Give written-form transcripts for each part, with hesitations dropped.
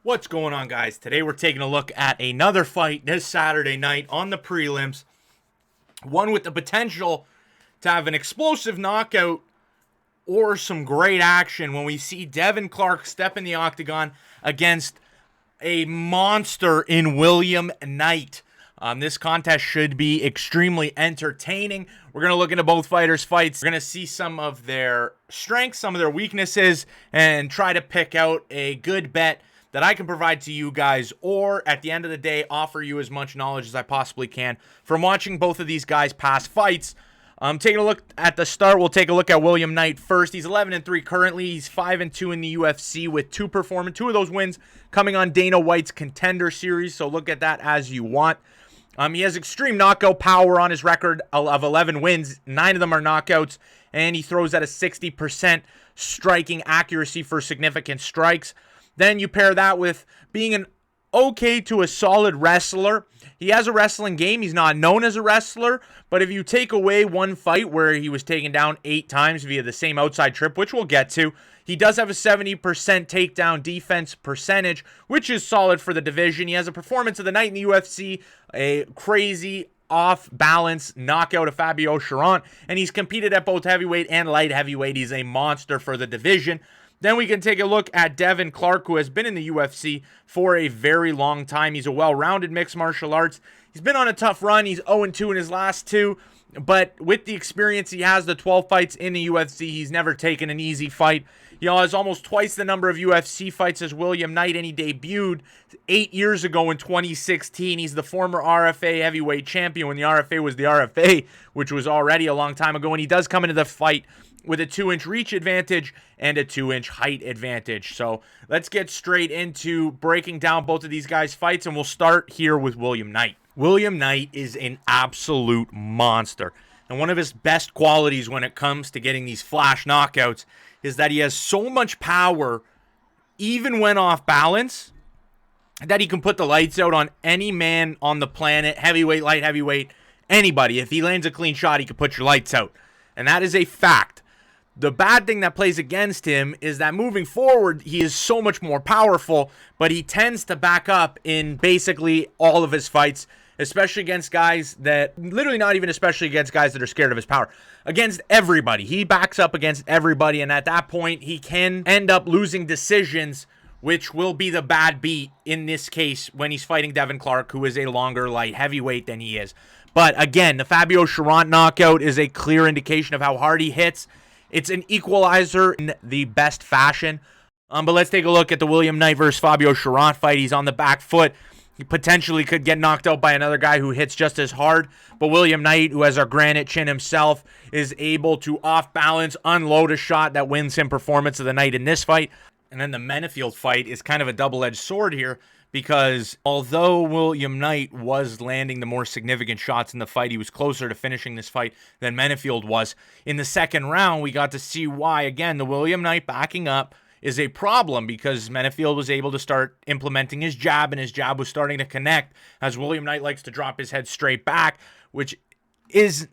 What's going on, guys? Today we're taking a look at another fight this Saturday night on the prelims. One with the potential to have an explosive knockout or some great action when we see Devin Clark step in the octagon against a monster in William Knight. This contest should be extremely entertaining. We're going to look into both fighters' fights. We're going to see some of their strengths, some of their weaknesses, and try to pick out a good bet that I can provide to you guys, or at the end of the day, offer you as much knowledge as I possibly can from watching both of these guys' past fights. Taking a look at the start, we'll take a look at William Knight first. He's 11-3 currently. He's 5-2 in the UFC with two of those wins coming on Dana White's Contender Series, so look at that as you want. He has extreme knockout power on his record of 11 wins. 9 of them are knockouts, and he throws at a 60% striking accuracy for significant strikes. Then you pair that with being an okay to a solid wrestler. He has a wrestling game. He's not known as a wrestler, but if you take away one fight where he was taken down 8 times via the same outside trip, which we'll get to, he does have a 70% takedown defense percentage, which is solid for the division. He has a performance of the night in the UFC, a crazy off-balance knockout of Fabio Cherant, and he's competed at both heavyweight and light heavyweight. He's a monster for the division. Then we can take a look at Devin Clark, who has been in the UFC for a very long time. He's a well-rounded mixed martial arts. He's been on a tough run. He's 0-2 in his last 2. But with the experience he has, the 12 fights in the UFC, he's never taken an easy fight. He has almost twice the number of UFC fights as William Knight, and he debuted 8 years ago in 2016. He's the former RFA heavyweight champion when the RFA was the RFA, which was already a long time ago. And he does come into the fight with a 2-inch reach advantage and a 2-inch height advantage. So let's get straight into breaking down both of these guys' fights, and we'll start here with William Knight. William Knight is an absolute monster, and one of his best qualities when it comes to getting these flash knockouts is that he has so much power, even when off balance, that he can put the lights out on any man on the planet, heavyweight, light heavyweight, anybody. If he lands a clean shot, he can put your lights out, and that is a fact. The bad thing that plays against him is that moving forward, he is so much more powerful, but he tends to back up in basically all of his fights, especially against guys that, literally not even especially against guys that are scared of his power. Against everybody. He backs up against everybody, and at that point, he can end up losing decisions, which will be the bad beat in this case when he's fighting Devin Clark, who is a longer light heavyweight than he is. But again, the Fabio Cherant knockout is a clear indication of how hard he hits. It's an equalizer in the best fashion. But let's take a look at the William Knight versus Fabio Cherant fight. He's on the back foot. He potentially could get knocked out by another guy who hits just as hard. But William Knight, who has our granite chin himself, is able to off balance, unload a shot that wins him performance of the night in this fight. And then the Meinfield fight is kind of a double-edged sword here, because although William Knight was landing the more significant shots in the fight, he was closer to finishing this fight than Meinfield was. In the second round, we got to see why, again, the William Knight backing up is a problem, because Meinfield was able to start implementing his jab, and his jab was starting to connect, as William Knight likes to drop his head straight back, which is...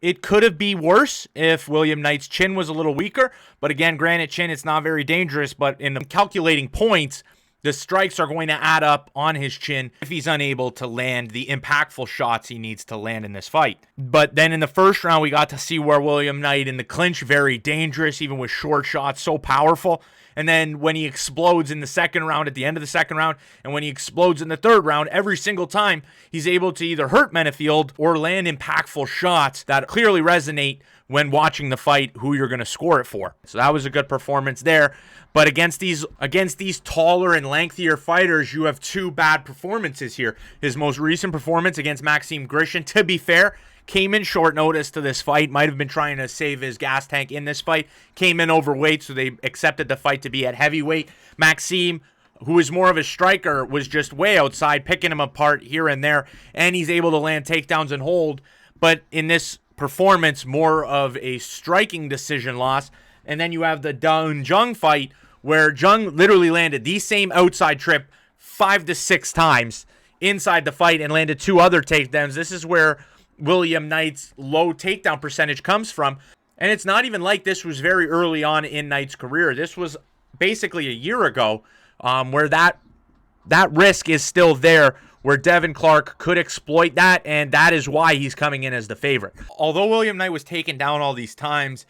It could have been worse if William Knight's chin was a little weaker, but again, granite chin, it's not very dangerous, but in the calculating points, the strikes are going to add up on his chin if he's unable to land the impactful shots he needs to land in this fight. But then in the first round, we got to see where William Knight in the clinch, very dangerous, even with short shots, so powerful. And then when he explodes in the second round, at the end of the second round, and when he explodes in the third round, every single time, he's able to either hurt Meinfield or land impactful shots that clearly resonate when watching the fight who you're going to score it for. So that was a good performance there. But against these taller and lengthier fighters, you have two bad performances here. His most recent performance against Maxim Grishin, to be fair, came in short notice to this fight, might have been trying to save his gas tank in this fight, came in overweight, so they accepted the fight to be at heavyweight. Maxim, who is more of a striker, was just way outside, picking him apart here and there, and he's able to land takedowns and hold. But in this performance, more of a striking decision loss. And then you have the Jung fight, where Jung literally landed the same outside trip 5 to 6 times inside the fight and landed 2 other takedowns. This is where William Knight's low takedown percentage comes from. And it's not even like this was very early on in Knight's career. This was basically a year ago, where that that risk is still there where Devin Clark could exploit that, and that is why he's coming in as the favorite. Although William Knight was taken down all these times,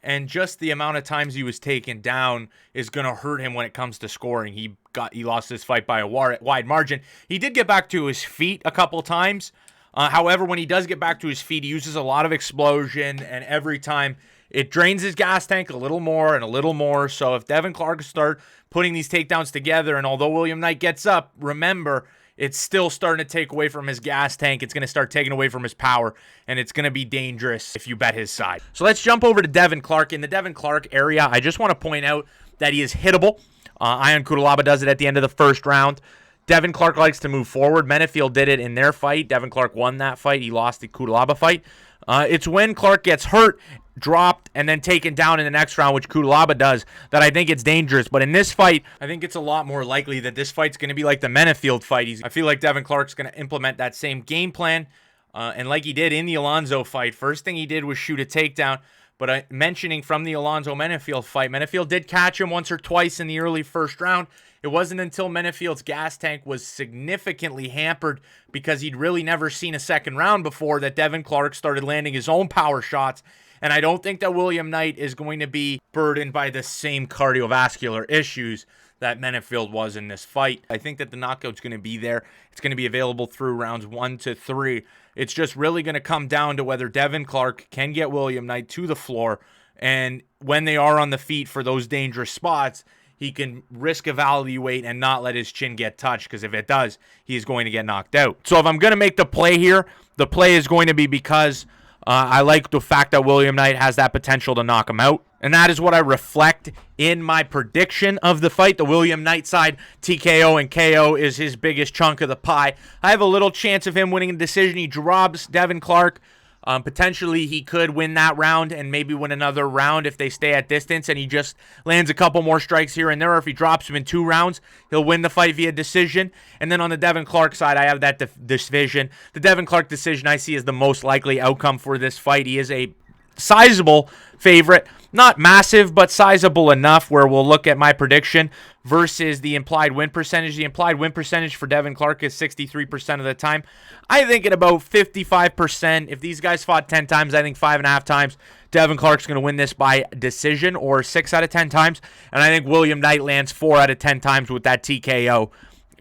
and just the amount of times he was taken down is going to hurt him when it comes to scoring. He lost this fight by a wide margin. He did get back to his feet a couple times. However, when he does get back to his feet, he uses a lot of explosion, and every time it drains his gas tank a little more and a little more. So if Devin Clark start putting these takedowns together, and although William Knight gets up, remember, it's still starting to take away from his gas tank. It's going to start taking away from his power, and it's going to be dangerous if you bet his side. So let's jump over to Devin Clark. In the Devin Clark area, I just want to point out that he is hittable. Ion Cutelaba does it at the end of the first round. Devin Clark likes to move forward. Meinfield did it in their fight. Devin Clark won that fight. He lost the cutelaba fight. It's when Clark gets hurt, dropped, and then taken down in the next round, which cutelaba does, that I think it's dangerous. But in this fight, I think it's a lot more likely that this fight's going to be like the Meinfield fight. I feel like Devin Clark's going to implement that same game plan. And like he did in the Alonzo fight, first thing he did was shoot a takedown. But mentioning from the Alonzo Meinfield fight, Meinfield did catch him once or twice in the early first round. It wasn't until Meinfield's gas tank was significantly hampered because he'd really never seen a second round before that Devin Clark started landing his own power shots. And I don't think that William Knight is going to be burdened by the same cardiovascular issues that Meinfield was in this fight. I think that the knockout's going to be there. It's going to be available through rounds 1 to 3. It's just really going to come down to whether Devin Clark can get William Knight to the floor. And when they are on the feet for those dangerous spots, he can risk evaluate and not let his chin get touched, because if it does, he's going to get knocked out. So if I'm going to make the play here, the play is going to be because I like the fact that William Knight has that potential to knock him out. And that is what I reflect in my prediction of the fight. The William Knight side, TKO and KO is his biggest chunk of the pie. I have a little chance of him winning a decision. He drops Devin Clark. Potentially he could win that round and maybe win another round if they stay at distance and he just lands a couple more strikes here and there. Or if he drops him in 2 rounds, he'll win the fight via decision. And then on the Devin Clark side, I have that decision. The Devin Clark decision I see as the most likely outcome for this fight. He is a sizable favorite. Not massive, but sizable enough where we'll look at my prediction versus the implied win percentage. The implied win percentage for Devin Clark is 63% of the time. I think at about 55%. If these guys fought 10 times, I think 5.5 times Devin Clark's going to win this by decision, or 6 out of 10 times. And I think William Knight lands 4 out of 10 times with that TKO,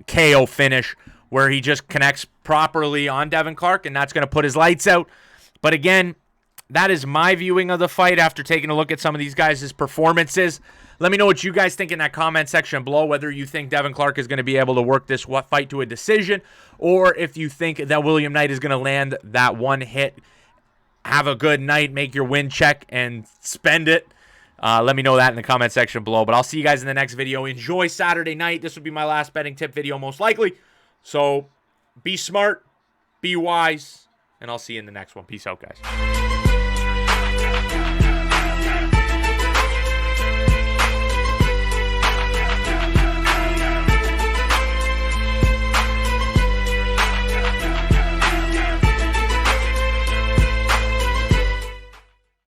KO finish where he just connects properly on Devin Clark, and that's going to put his lights out. But again, that is my viewing of the fight after taking a look at some of these guys' performances. Let me know what you guys think in that comment section below, whether you think Devin Clark is going to be able to work this fight to a decision, or if you think that William Knight is going to land that one hit. Have a good night, make your win check, and spend it. Let me know that in the comment section below. But I'll see you guys in the next video. Enjoy Saturday night. This will be my last betting tip video most likely. So be smart, be wise, and I'll see you in the next one. Peace out, guys.